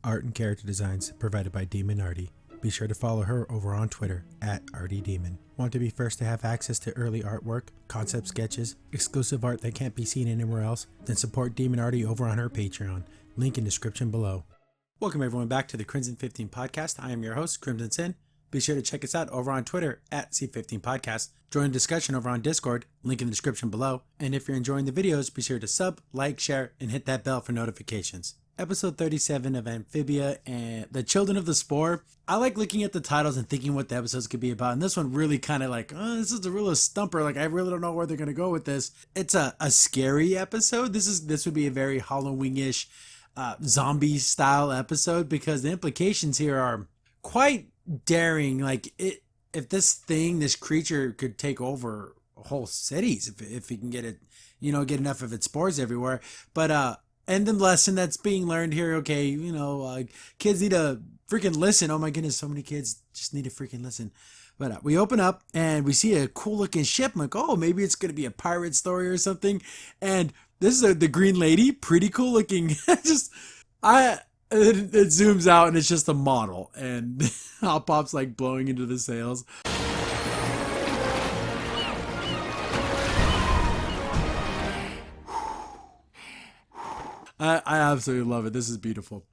Art and character designs provided by Demon Artie. Be sure to follow her over on Twitter at ArtieDemon. Want to be first to have access to early artwork, concept sketches, exclusive art that can't be seen anywhere else? Then support Demon Artie over on her Patreon. Link in description below. Welcome everyone back to the Crimson 15 Podcast. I am your host, Crimson Sin. Be sure to check us out over on Twitter at C15 Podcast. Join the discussion over on Discord, link in the description below. And if you're enjoying the videos, be sure to sub, like, share, and hit that bell for notifications. Episode 37 of Amphibia and the Children of the Spore. I like looking at the titles and thinking what the episodes could be about. And this one really kind of like, this is a real stumper. Like, I really don't know where they're going to go with this. It's a scary episode. This would be a very Halloween-ish zombie style episode because the implications here are quite daring. Like, if this creature could take over whole cities, if he can get it, get enough of its spores everywhere. But, and the lesson that's being learned here, okay, kids need to freaking listen. Oh my goodness, so many kids just need to freaking listen. But we open up and we see a cool looking ship. I'm like, oh, maybe it's going to be a pirate story or something. And this is the green lady, pretty cool looking. It zooms out and it's just a model. And Hop Pop's like blowing into the sails. I absolutely love it. This is beautiful.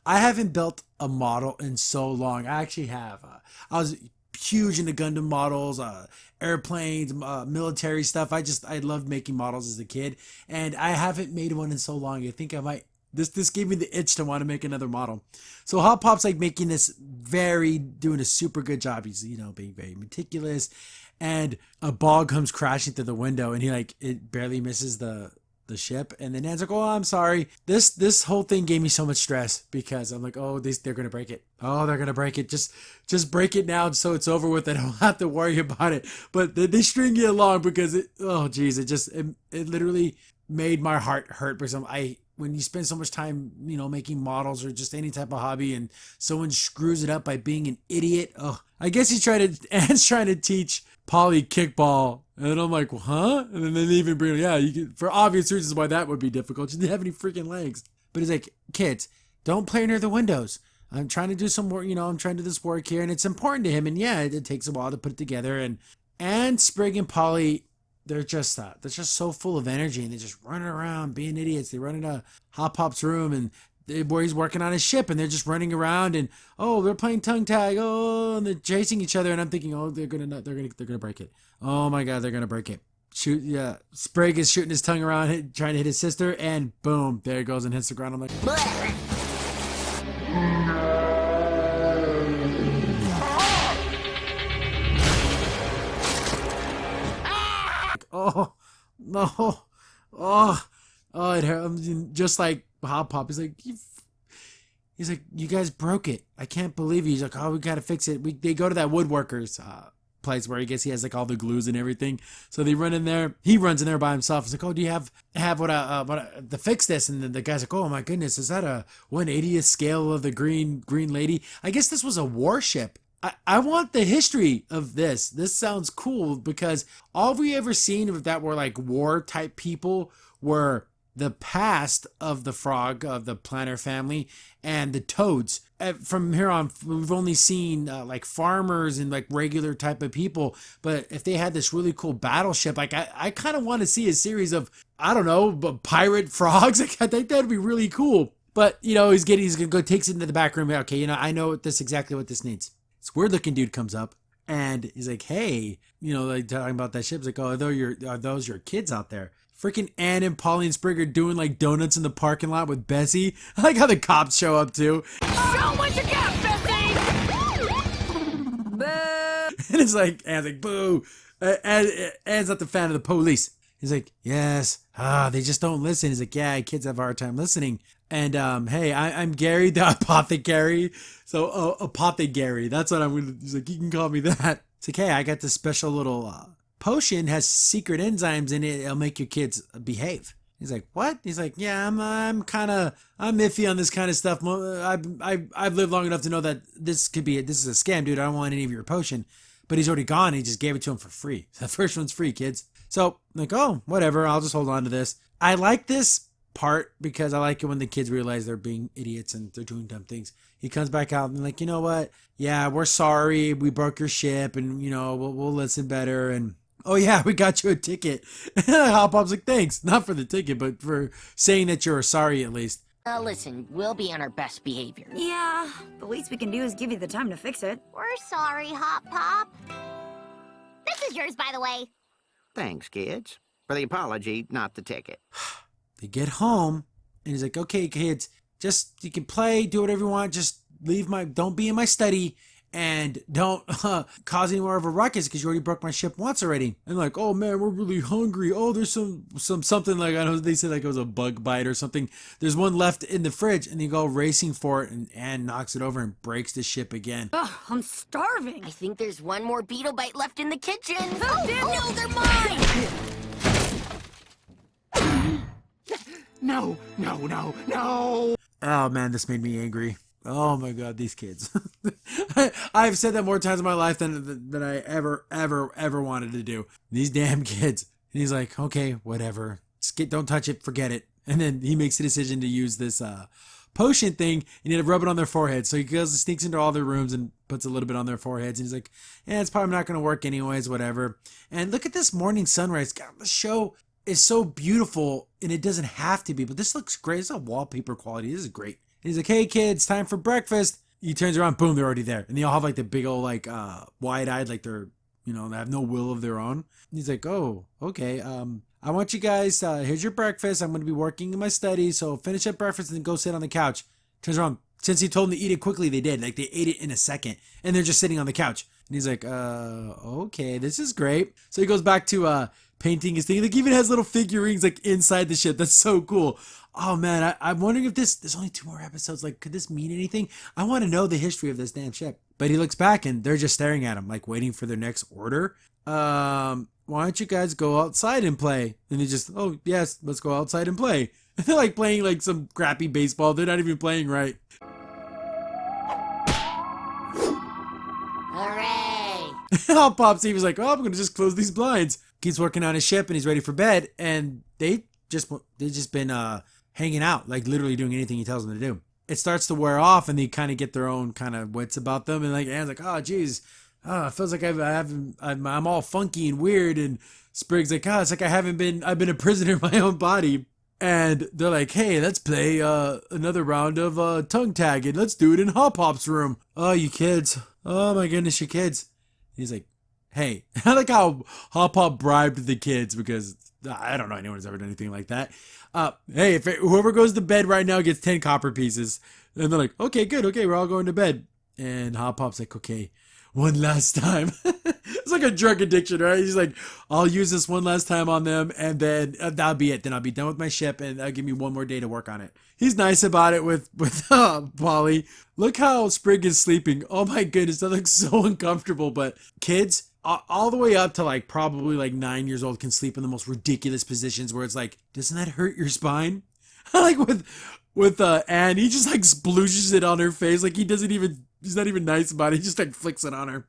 I haven't built a model in so long. I actually have. I was huge into Gundam models, airplanes, military stuff. I loved making models as a kid, and I haven't made one in so long. I think I might. This gave me the itch to want to make another model. So Hop Pop's like making this doing a super good job. He's being very meticulous, and a ball comes crashing through the window, and it barely misses the ship, and then Nan's like, oh, I'm sorry. This whole thing gave me so much stress because I'm like, oh, they're gonna break it. Oh, they're gonna break it. Just break it now so it's over with. I don't have to worry about it. But they string you along because it literally made my heart hurt because when you spend so much time, making models or just any type of hobby and someone screws it up by being an idiot. Oh, I guess Ant's trying to teach Polly kickball. And I'm like, well, huh? And then they even bring, for obvious reasons why that would be difficult. She didn't have any freaking legs. But he's like, kids, don't play near the windows. I'm trying to do some work, I'm trying to do this work here. And it's important to him. And yeah, it takes a while to put it together. And Sprig and Polly, they're just so full of energy. And they're just running around being idiots. They run into Hop Pop's room and where he's working on his ship, and they're just running around, and they're playing tongue tag, and they're chasing each other, and I'm thinking, they're gonna break it. Oh my god, they're gonna break it. Shoot, yeah. Sprague is shooting his tongue around, trying to hit his sister, and boom, there it goes and hits the ground. I'm like, oh no, it hurts. Just like Hop Pop, he's like, you guys broke it. I can't believe you. He's like, oh, we gotta fix it. They go to that woodworker's place where he has like all the glues and everything. So they run in there. He runs in there by himself. He's like, oh, do you have what to fix this? And then the guy's like, oh my goodness, is that a 1/80th scale of the green lady? I guess this was a warship. I want the history of this. This sounds cool because all we ever seen of that were like war type people were the past of the frog, of the planter family, and the toads. From here on, we've only seen like farmers and like regular type of people. But if they had this really cool battleship, like I kind of want to see a series of, I don't know, pirate frogs. Like, I think that'd be really cool. But he's gonna go, takes it into the back room. Okay, I know exactly what this needs. This weird looking dude comes up and he's like, hey, like talking about that ship. He's like, oh, are those your kids out there? Freaking Ann and Polly and Sprig are doing like donuts in the parking lot with Bessie. I like how the cops show up too. Show what you got, Bessie! Boo! And it's like, Ann's like, boo. Ann's not the fan of the police. He's like, yes. They just don't listen. He's like, yeah, kids have a hard time listening. And hey, I'm Gary, the apothecary. So apothecary, that's what I'm gonna. He's like, you can call me that. It's like, hey, I got this special little potion, has secret enzymes in it. It'll make your kids behave. He's like, what? He's like, yeah, I'm iffy on this kind of stuff. I've lived long enough to know that this is a scam, dude. I don't want any of your potion. But he's already gone. He just gave it to him for free. The first one's free, kids. So, like, oh, whatever, I'll just hold on to this. I like this part because I like it when the kids realize they're being idiots and they're doing dumb things. He comes back out and like, you know what? Yeah, we're sorry. We broke your ship and, we'll listen better. And, oh, yeah, we got you a ticket. Hop Pop's like, thanks. Not for the ticket, but for saying that you're sorry at least. Listen, we'll be on our best behavior. Yeah, the least we can do is give you the time to fix it. We're sorry, Hop Pop. This is yours, by the way. Thanks, kids. For the apology, not the ticket. They get home, and he's like, okay, kids, just, you can play, do whatever you want, just don't be in my study, and don't cause any more of a ruckus, because you already broke my ship once already. And like, oh man, we're really hungry. Oh, there's something like, I know they said like it was a bug bite or something. There's one left in the fridge, and they go racing for it, and Anne knocks it over and breaks the ship again. Ugh, I'm starving. I think there's one more beetle bite left in the kitchen. Oh, No, they're mine! No, no, no, no! Oh man, this made me angry. Oh my god, these kids. I've said that more times in my life than I ever wanted to do. These damn kids. And he's like, okay, whatever. Don't touch it, forget it. And then he makes the decision to use this potion thing and he'd rub it on their foreheads. So he goes, sneaks into all their rooms and puts a little bit on their foreheads. And he's like, yeah, it's probably not going to work anyways, whatever. And look at this morning sunrise. God, the show is so beautiful and it doesn't have to be, but this looks great. It's a wallpaper quality. This is great. And he's like, hey kids, time for breakfast. He turns around, boom, they're already there. And they all have like the big old like wide-eyed, like they're, they have no will of their own. And he's like, oh, okay. I want you guys, here's your breakfast. I'm going to be working in my study. So finish up breakfast and then go sit on the couch. Turns around. Since he told them to eat it quickly, they did. Like they ate it in a second. And they're just sitting on the couch. And he's like, okay, this is great. So he goes back to painting his thing. Like even has little figurines like inside the ship. That's so cool. Oh man, I'm wondering if there's only 2 more episodes. Like, could this mean anything? I want to know the history of this damn ship. But he looks back and they're just staring at him, like waiting for their next order. Why don't you guys go outside and play? And he just, oh yes, let's go outside and play. And they're like playing like some crappy baseball. They're not even playing right. Hooray! Hop Pop Steve is like, oh, I'm gonna just close these blinds. Keeps working on his ship and he's ready for bed. And they just been hanging out, like literally doing anything he tells them to do. It starts to wear off and they kind of get their own kind of wits about them. And like Anne's like, oh geez, it feels like I'm all funky and weird. And Sprig's like, it's like I've been a prisoner in my own body. And they're like, hey, let's play another round of tongue tag and let's do it in Hop Pop's room. Oh, you kids. Oh my goodness, you kids. He's like, hey, I like how Hop Pop bribed the kids because I don't know anyone who's ever done anything like that. Hey, whoever goes to bed right now gets 10 copper pieces. And they're like, okay, good. Okay, we're all going to bed. And Hop Pop's like, okay, one last time. It's like a drug addiction, right? He's like, I'll use this one last time on them, and then that'll be it. Then I'll be done with my ship, and that'll give me one more day to work on it. He's nice about it with Polly. Look how Sprig is sleeping. Oh my goodness, that looks so uncomfortable. But kids, all the way up to like probably like 9 years old, can sleep in the most ridiculous positions where it's like, doesn't that hurt your spine? Like with Anne, he just like splooshes it on her face. Like he's not even nice about it. He just like flicks it on her.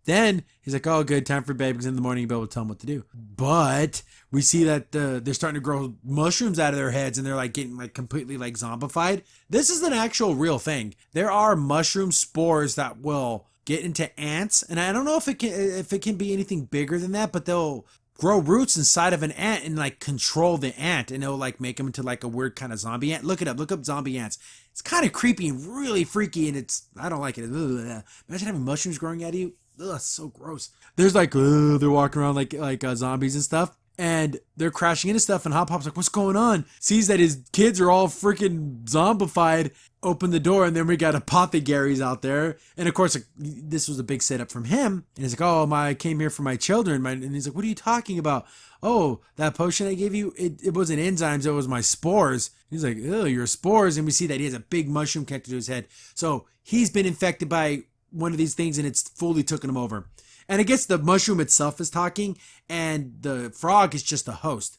Then he's like, oh, good, time for bed, because in the morning you'll be able to tell them what to do. But we see that they're starting to grow mushrooms out of their heads, and they're like getting like completely like zombified. This is an actual real thing. There are mushroom spores that will get into ants, and I don't know if it can be anything bigger than that, but they'll grow roots inside of an ant and like control the ant, and it'll like make them into like a weird kind of zombie ant. Look up zombie ants. It's kind of creepy and really freaky, and I don't like it. Ugh. Imagine having mushrooms growing out of you. Ugh, so gross. There's like, they're walking around like zombies and stuff, and they're crashing into stuff, and Hop Pop's like, what's going on? Sees that his kids are all freaking zombified, open the door, and then we got apothecaries out there, and of course, like, this was a big setup from him, and he's like, oh, I came here for my children, and he's like, what are you talking about? Oh, that potion I gave you, it wasn't enzymes, it was my spores. He's like, oh, your spores, and we see that he has a big mushroom connected to his head, so he's been infected by one of these things and it's fully taken him over. And I guess the mushroom itself is talking and the frog is just a host.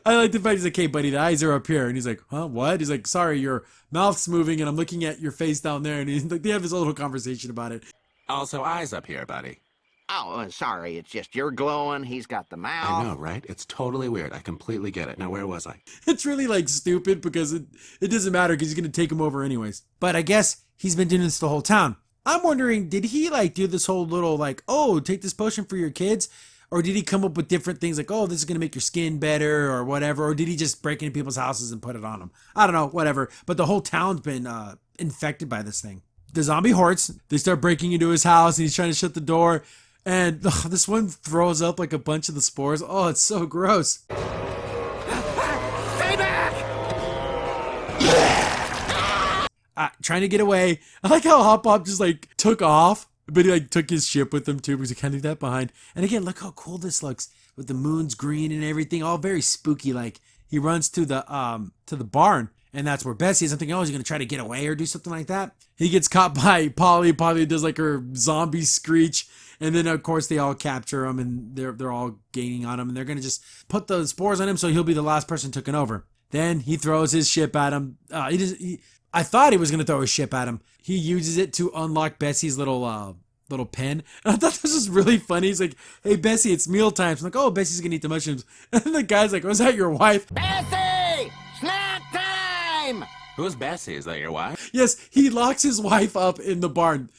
I like the fact he's like, hey buddy, the eyes are up here. And he's like, huh, what? He's like, sorry, your mouth's moving and I'm looking at your face down there. And he's like, they have this little conversation about it. Also eyes up here, buddy. Oh, sorry. It's just you're glowing. He's got the mouth. I know, right? It's totally weird. I completely get it. Now, where was I? It's really like stupid because it doesn't matter because he's going to take him over anyways. But I guess he's been doing this the whole town. I'm wondering, did he like do this whole little like, oh, take this potion for your kids? Or did he come up with different things like, oh, this is going to make your skin better or whatever? Or did he just break into people's houses and put it on them? I don't know, whatever. But the whole town's been infected by this thing. The zombie hordes, they start breaking into his house and he's trying to shut the door. And this one throws up like a bunch of the spores. Oh, it's so gross. Stay back! Trying to get away. I like how Hop Pop just like took off. But he like took his ship with him too because he can't leave that behind. And again, look how cool this looks with the moon's green and everything, all very spooky. Like he runs to the barn, and that's where Bessie is. I'm thinking, oh, he's gonna try to get away or do something like that. He gets caught by Polly. Polly does like her zombie screech, and then of course they all capture him, and they're all gaining on him, and they're gonna just put the spores on him so he'll be the last person taken over. Then he throws his ship at him. I thought he was gonna throw his ship at him. He uses it to unlock Bessie's little pen. And I thought this was really funny. He's like, hey, Bessie, it's mealtime. So I'm like, oh, Bessie's gonna eat the mushrooms. And the guy's like, was that your wife? Bessie! Snack time! Who's Bessie? Is that your wife? Yes, he locks his wife up in the barn.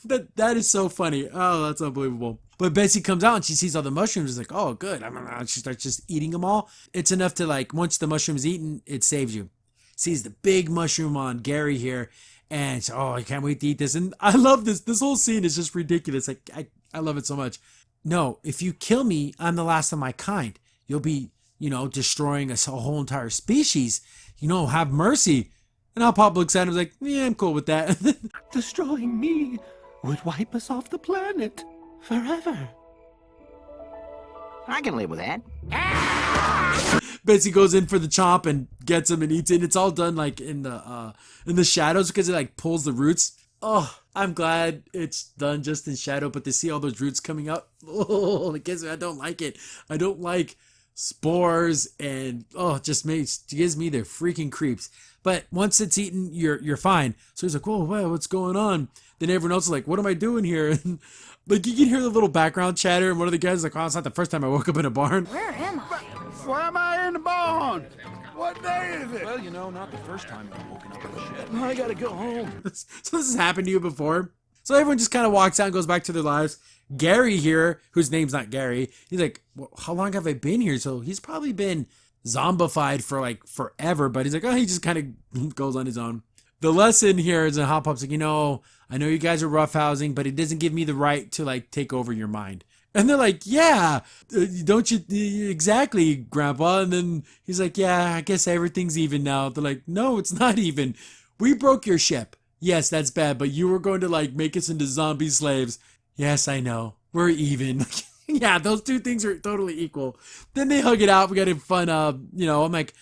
That is so funny. Oh, that's unbelievable. But Bessie comes out and she sees all the mushrooms. She's like, oh, good. She starts just eating them all. It's enough to like, once the mushroom's eaten, it saves you. Sees the big mushroom on Gary here. And so, oh, I can't wait to eat this. And I love this. This whole scene is just ridiculous. Like, I love it so much. No, if you kill me, I'm the last of my kind. You'll be, destroying a whole entire species. Have mercy. And Hop Pop looks at him like, yeah, I'm cool with that. Destroying me would wipe us off the planet forever. I can live with that. Betsy goes in for the chomp and gets him and eats it. And it's all done like in the shadows because it like pulls the roots. Oh, I'm glad it's done just in shadow, but to see all those roots coming up, oh, I don't like it. I don't like spores and it just gives me the freaking creeps. But once it's eaten, you're fine. So he's like, whoa, what's going on? Then everyone else is like, what am I doing here? And like you can hear the little background chatter, and one of the guys is like, oh, it's not the first time I woke up in a barn. Where am I? Why am I in the barn? What day is it? Well, not the first time you've woken up in the shed. I gotta go home. So this has happened to you before? So everyone just kind of walks out and goes back to their lives. Gary here, whose name's not Gary, he's like, well, how long have I been here? So he's probably been zombified for like forever, but he's like, oh, he just kind of goes on his own. The lesson here is in Hop Pop's like, I know you guys are roughhousing, but it doesn't give me the right to like take over your mind. And they're like, yeah, don't you, exactly, Grandpa. And then he's like, yeah, I guess everything's even now. They're like, no, it's not even. We broke your ship. Yes, that's bad, but you were going to like make us into zombie slaves. Yes, I know. We're even. Yeah, those two things are totally equal. Then they hug it out. We got a fun, I'm like,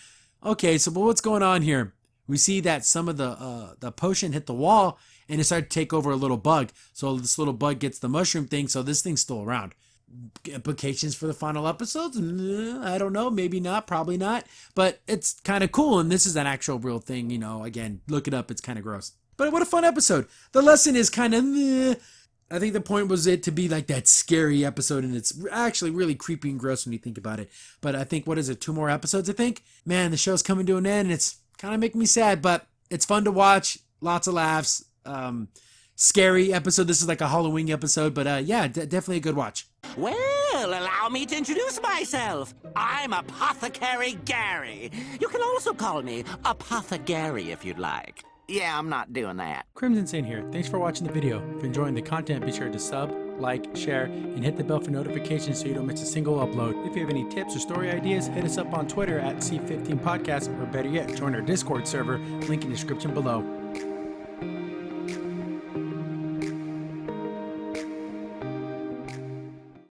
okay, so what's going on here? We see that some of the potion hit the wall and it started to take over a little bug. So this little bug gets the mushroom thing, so this thing's still around. Implications for the final episodes? I don't know. Maybe not. Probably not. But it's kind of cool, and this is an actual real thing. Again, look it up. It's kind of gross. But what a fun episode. The lesson is kind of I think the point was it to be like that scary episode, and it's actually really creepy and gross when you think about it. But I think, 2 more episodes, I think? Man, the show's coming to an end, and it's kind of making me sad, but it's fun to watch. Lots of laughs. Scary episode. This is like a Halloween episode, but yeah, definitely a good watch. Well, allow me to introduce myself. I'm Apothecary Gary. You can also call me Apothegary if you'd like. Yeah, I'm not doing that. Crimson Saint here. Thanks for watching the video. If you're enjoying the content, be sure to sub, like, share, and hit the bell for notifications so you don't miss a single upload. If you have any tips or story ideas, hit us up on Twitter at C15Podcast, or better yet, join our Discord server, link in the description below.